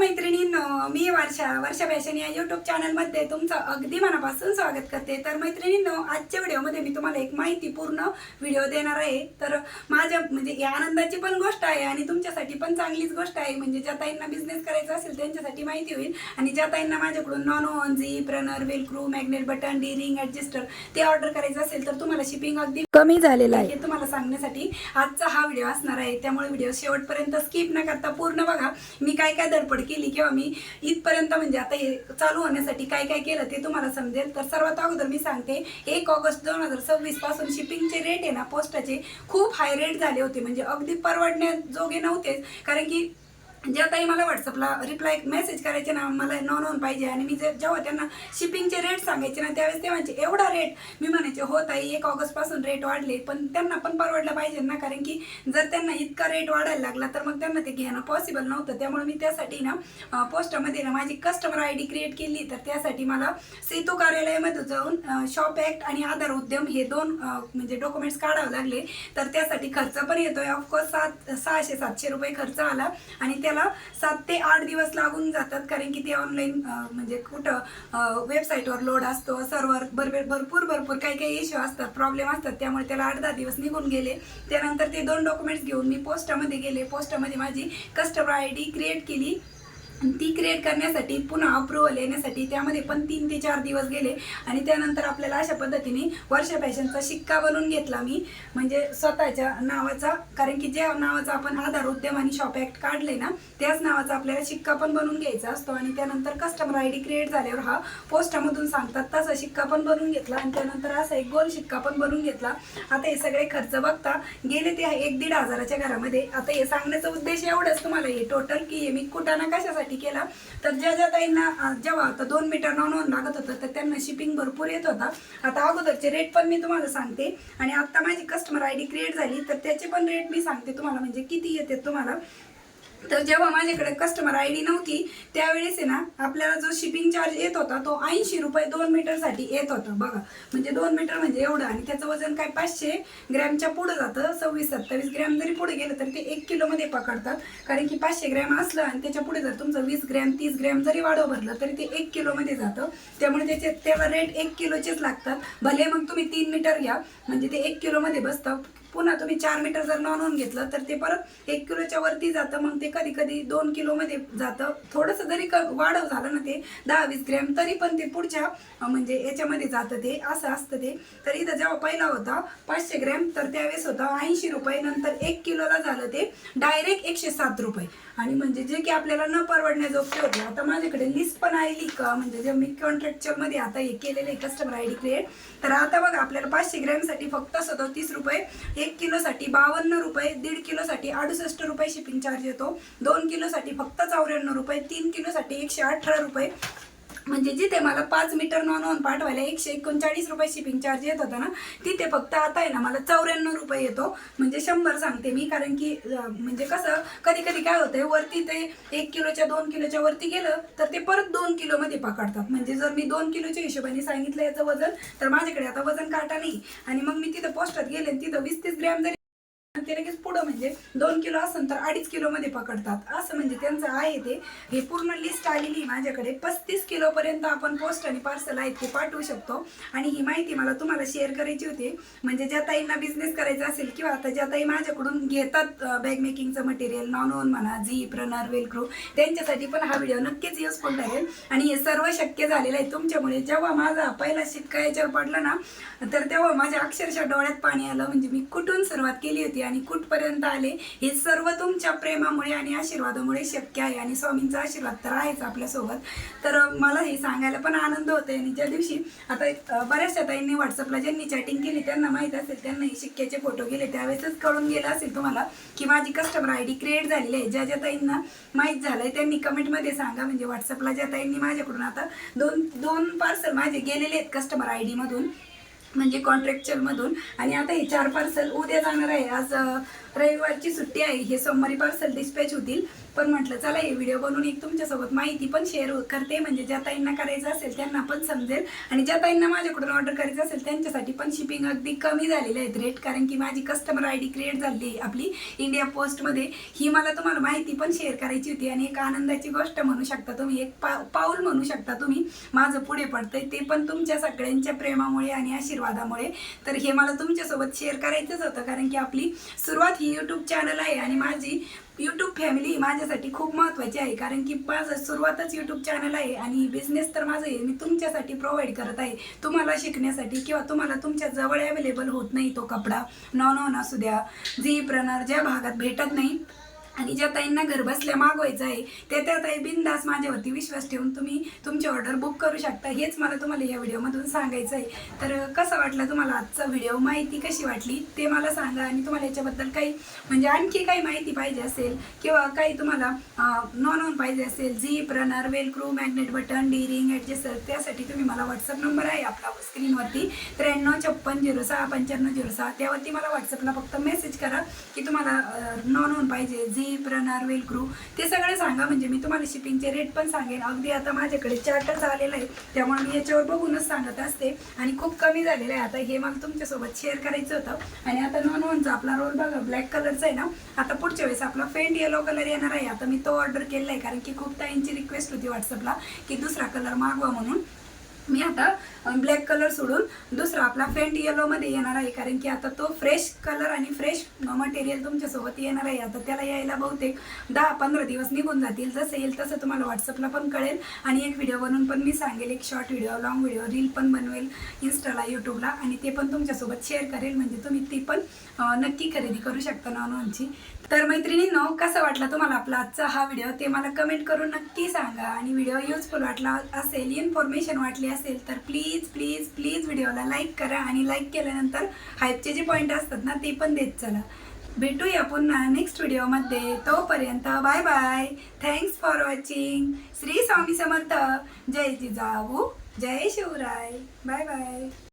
मैत्रिणींनो, मी वर्षा फॅशन या यूट्यूब चॅनलमध्ये तुमचं अगदी मनापासून स्वागत करते। तर मैत्रिणींनो, आजच्या व्हिडिओमध्ये मी तुम्हाला एक माहितीपूर्ण व्हिडिओ देणार आहे। तर माझ्या म्हणजे या आनंदाची पण गोष्ट आहे आणि तुमच्यासाठी पण चांगलीच गोष्ट आहे। म्हणजे ज्या ताईंना बिझनेस करायचा असेल त्यांच्यासाठी माहिती होईल आणि ज्या ताईंना माझ्याकडून नॉन zip runner velcro magnet button D ring adjuster ते ऑर्डर करायचं असेल तर तुम्हाला शिपिंग अगदी कमी झालेलं आहे हे तुम्हाला सांगण्यासाठी आजचा हा व्हिडिओ असणार आहे। त्यामुळे व्हिडिओ शेवटपर्यंत स्किप न करता पूर्ण बघा। मी काय काय धडपड केली किंवा मी इथपर्यंत म्हणजे आता हे चालू होण्यासाठी काय काय केलं ते तुम्हाला समजेल। तर सर्वात अगोदर मी सांगते 1 ऑगस्ट 2026 पासून शिपिंगचे रेट आहे ना पोस्टाचे खूप हाय रेट झाले होते। म्हणजे अगदी परवडण्याजोगे नव्हते। कारण की ज्या ताई मला व्हॉट्सअपला रिप्लाय मेसेज करायचे ना मला नॉन पाहिजे आणि मी जेव्हा त्यांना शिपिंगचे रेट सांगायचे ना त्यावेळेस ते म्हणजे एवढा रेट मी म्हणायचे हो ताई 1 ऑगस्ट पासून रेट वाढले पण त्यांना पण परवडलं पाहिजे ना। कारण की जर त्यांना इतका रेट वाढायला लागला तर मग त्यांना ते घेणं पॉसिबल नव्हतं। त्यामुळे मी त्यासाठी ना पोस्टामध्ये ना माझी कस्टमर आय डी क्रिएट केली। तर त्यासाठी मला सेतू कार्यालयामध्ये जाऊन शॉप ॲक्ट आणि आधार उद्यम हे दोन म्हणजे डॉक्युमेंट्स काढावे लागले। तर त्यासाठी खर्च पण येतोय ऑफकोर्स 600-700 रुपये खर्च आला आणि त्याला 7 ते 8 दिवस लागून जातात। कारण की ते ऑनलाईन म्हणजे कुठं वेबसाईटवर लोड असतो सर्व्हर भरपूर काही इश्यू असतात प्रॉब्लेम असतात। त्यामुळे त्याला 8-10 दिवस निघून गेले। त्यानंतर ते 2 डॉक्युमेंट्स घेऊन मी पोस्टामध्ये गेले। पोस्टामध्ये माझी कस्टमर आय डी क्रिएट केली। ती क्रिएट करण्यासाठी पुन्हा अप्रूव्हल येण्यासाठी त्यामध्ये पण 3 ते 4 दिवस गेले आणि त्यानंतर आपल्याला अशा पद्धतीने वर्षा फॅशनचा शिक्का बनवून घेतला मी म्हणजे स्वतःच्या नावाचा। कारण की ज्या नावाचा आपण आधार उद्यम आणि शॉप ॲक्ट काढले ना त्याच नावाचा आपल्याला शिक्का पण बनवून घ्यायचा असतो। आणि त्यानंतर कस्टमर आय डी क्रिएट झाल्यावर हा पोस्टामधून सांगतात तसा शिक्का पण बनवून घेतला आणि त्यानंतर असा एक गोल शिक्का पण बनवून घेतला। आता हे सगळे खर्च बघता गेले ते 1-1.5 हजाराच्या घरामध्ये। आता हे सांगण्याचा उद्देश एवढाच तुम्हाला हे टोटल की हे मी कुटाणा कशासाठी केला तर ज्या ताईंना जेव्हा आता 2 मीटर नॉन लागत होतं तर त्यांना शिपिंग भरपूर येत होता। आता अगोदरचे रेट पण मी तुम्हाला सांगते आणि आता माझी कस्टमर आय डी क्रिएट झाली तर त्याचे पण रेट मी सांगते तुम्हाला म्हणजे किती येते तुम्हाला। तर जेव्हा माझ्याकडे कस्टमर आय डी नव्हती त्यावेळेस आहे ना आपल्याला जो शिपिंग चार्ज येत होता तो 80 रुपये 2 मीटरसाठी येत होता बघा। म्हणजे 2 मीटर म्हणजे एवढं आणि त्याचं वजन काय 500 ग्रॅमच्या पुढे जातं। 26-27 ग्रॅम जरी पुढे गेलं तर ते 1 किलोमध्ये पकडतात। कारण की 500 ग्रॅम असलं आणि त्याच्या पुढे जर तुमचं 20 ग्रॅम 30 ग्रॅम जरी वाढव भरलं तरी ते 1 किलोमध्ये जातं। त्यामुळे त्याला रेट 1 किलोचेच लागतात। भले मग तुम्ही 3 मीटर घ्या म्हणजे ते 1 किलोमध्ये बसतं। पुन्हा तुम्ही 4 मीटर जर नॉन घेतलं तर ते परत 1 किलोच्या वरती जातं। मग ते कधी 2 किलोमध्ये जातं। थोडंसं जरी वाढव झालं ना ते 10-20 ग्रॅम तरी पण ते पुढच्या म्हणजे याच्यामध्ये जातं ते असं असतं ते। तर इथं जेव्हा पहिला होता 500 ग्रॅम तर त्यावेळेस होता 80 रुपये। नंतर 1 किलोला झालं ते डायरेक्ट 107 रुपये आणि म्हणजे जे की आपल्याला न परवडण्याजोगते होते। आता माझ्याकडे लिस्ट पण आली का म्हणजे जे मी कॉन्ट्रॅक्चुअलमध्ये आता हे केलेलं आहे कस्टमर आय डी क्रिएट। तर आता बघा आपल्याला 500 ग्रॅमसाठी फक्त 37 रुपये, 1 किलोसाठी 52 रुपये, 1.5 किलोसाठी 68 रुपये शिपिंग चार्ज येतो, 2 किलोसाठी फक्त 94 रुपये, 3 किलोसाठी 118 रुपये। म्हणजे जिथे मला 5 मीटर नॉन पाठवायला 139 रुपये शिपिंग चार्ज येत होता ना तिथे फक्त आता आहे ना मला 94 रुपये येतो। म्हणजे 100 सांगते मी। कारण की म्हणजे कसं कधी काय होतंय वरती ते 1 किलोच्या 2 किलोच्या वरती गेलं तर ते परत 2 किलोमध्ये पकडतात। म्हणजे जर मी 2 किलोच्या हिशोबाने सांगितलं याचं वजन तर माझ्याकडे आता वजन काटा नाही आणि मग मी तिथं पोस्टात गेले तिथं 20-30 ग्रॅम जरी ते लगेच पुढं म्हणजे 2 किलो असेल तर 2.5 किलोमध्ये पकडतात। असं म्हणजे त्यांचं आहे ते हे पूर्ण लिस्ट आलेली माझ्याकडे। 35 किलोपर्यंत आपण पोस्ट आणि पार्सल आहेत ते पाठवू शकतो आणि ही माहिती मला तुम्हाला शेअर करायची होती। म्हणजे ज्या ताईंना बिझनेस करायचा असेल किंवा आता ज्या ताई माझ्याकडून घेतात बॅग मेकिंगचं मटेरियल नॉन म्हणा झिप रनर वेलक्रू त्यांच्यासाठी पण हा व्हिडिओ नक्कीच युजफुल ठरेल। आणि हे सर्व शक्य झालेलं आहे तुमच्यामुळे। जेव्हा माझा पहिला शिक्का याच्यावर पडला ना तर तेव्हा माझ्या अक्षरशः डोळ्यात पाणी आलं। म्हणजे मी कुठून सुरुवात केली होती आणि कुठपर्यंत आले हे सर्व तुमच्या प्रेमामुळे आणि आशीर्वादामुळे शक्य आहे आणि स्वामींचा आशीर्वाद तर आहेच आपल्यासोबत। तर मला हे सांगायला पण आनंद होतोय। आणि ज्या दिवशी आता बऱ्याचशा ताईंनी व्हॉट्सअपला ज्यांनी चॅटिंग केली त्यांना माहीत असेल त्यांना हे शिक्क्याचे फोटो गेले त्यावेळेसच कळून गेलं असेल तुम्हाला की माझी कस्टमर आय डी क्रिएट झालेली आहे। ज्या ताईंना माहीत झालंय त्यांनी कमेंटमध्ये सांगा। म्हणजे व्हॉट्सअपला ज्या ताईंनी माझ्याकडून आता दोन पार्सल माझे गेलेले आहेत कस्टमर आय डीमधून म्हणजे कॉन्ट्रॅक्चुअलमधून आणि आता हे 4 पार्सल उद्या जाणार आहे। आज रविवारची सुट्टी आहे हे सोमवारी पार्सल डिस्पॅच होतील। पण म्हटलं चला हे व्हिडिओ बनवून एक तुमच्यासोबत माहिती पण शेअर करते, म्हणजे ज्या ताईंना करायचं असेल त्यांना पण समजेल आणि ज्या ताईंना माझ्याकडून ऑर्डर करायचं असेल त्यांच्यासाठी पण शिपिंग अगदी कमी झालेले आहेत रेट, कारण की माझी कस्टमर ID क्रिएट झाली आहे आपली इंडिया पोस्टमध्ये. ही मला तुम्हाला माहिती पण शेअर करायची होती आणि एक आनंदाची गोष्ट म्हणू शकता तुम्ही, एक पाऊल म्हणू शकता तुम्ही माझं पुढे पडतंय, ते पण तुमच्या सगळ्यांच्या प्रेमामुळे आणि आशीर्वादामुळे. तर हे मला तुमच्यासोबत शेअर करायचंच होतं, कारण की आपली सुरुवात ही यूट्यूब चॅनल आहे आणि माझी यूट्यूब फॅमिली माझ्यासाठी खूप महत्त्वाची आहे, कारण की माझं सुरुवातच यूट्यूब चॅनल आहे आणि बिझनेस तर माझं आहे, मी तुमच्यासाठी प्रोव्हाइड करत आहे तुम्हाला शिकण्यासाठी, किंवा तुम्हाला तुमच्या जवळ अवेलेबल होत नाही तो कपडा, नॉन असू द्या, झीप रनर ज्या भागात भेटत नाही आणि ज्या ताईंना घर बसल्या मागवायचं आहे त्या ताई बिनधास्त माझ्यावरती विश्वास ठेवून तुम्ही तुमची ऑर्डर बुक करू शकता. हेच मला तुम्हाला या व्हिडिओमधून सांगायचं आहे. तर कसा वाटला तुम्हाला आजचा व्हिडिओ, माहिती कशी वाटली ते मला सांगा. आणि तुम्हाला याच्याबद्दल काही म्हणजे आणखी काही माहिती पाहिजे असेल किंवा काही तुम्हाला नॉन पाहिजे असेल, zip runner, velcro, magnet button, D ring, adjuster, त्यासाठी तुम्ही मला व्हॉट्सअप नंबर आहे आपला स्क्रीनवरती 9356059506, त्यावरती मला व्हॉट्सअपला फक्त मेसेज करा की तुम्हाला नॉन पाहिजे, झीप रनर, वेलक्रू, ते सगळं सांगा, म्हणजे मी तुम्हाला शिपिंगचे रेट पण सांगेन. अगदी आता माझ्याकडे चार्टच आलेला आहे त्यामुळे मी याच्यावर बघूनच सांगत असते आणि खूप कमी झालेलं आहे. आता हे मला तुमच्यासोबत शेअर करायचं होतं. आणि आता नॉनचा आपला रोल बघा ब्लॅक कलरचा आहे ना, आता पुढच्या वेळेस आपला फेंट येलो कलर येणार आहे. आता मी तो ऑर्डर केलेला आहे, कारण की खूप ताईंची रिक्वेस्ट होती व्हॉट्सअपला की दुसरा कलर मागवा म्हणून. मी आता ब्लॅक कलर सोडून दुसरा आपला फेंट येलोमध्ये येणार आहे, कारण की आता तो फ्रेश कलर आणि फ्रेश मटेरियल तुमच्यासोबत येणार आहे. आता त्याला यायला बहुतेक 10-15 दिवस निघून जातील. जसं येईल तसं तुम्हाला व्हॉट्सअपला पण कळेल आणि एक व्हिडिओ बनवून पण मी सांगेल, एक short video, long video, reel पण बनवेल इन्स्टाला, यूट्यूबला, आणि ते पण तुमच्यासोबत शेअर करेल, म्हणजे तुम्ही ती पण नक्की खरेदी करू शकता नॉनची. तर मैत्रिणींनो, कसा वाटला तुम्हाला आपला आजचा हा व्हिडिओ ते मला कमेंट करून नक्की सांगा. आणि व्हिडिओ युजफुल वाटला असेल, इन्फॉर्मेशन वाटली असेल तर प्लीज प्लीज प्लीज व्हिडिओला लाईक करा आणि लाईक केल्यानंतर हाईपचे जे पॉईंट असतात ना ते पण देत चला. भेटूया पुन्हा नेक्स्ट व्हिडिओमध्ये. तोपर्यंत bye bye. Thanks for watching. Shri Swami Samarth. जय जिजाऊ, जय शिवराय. Bye bye.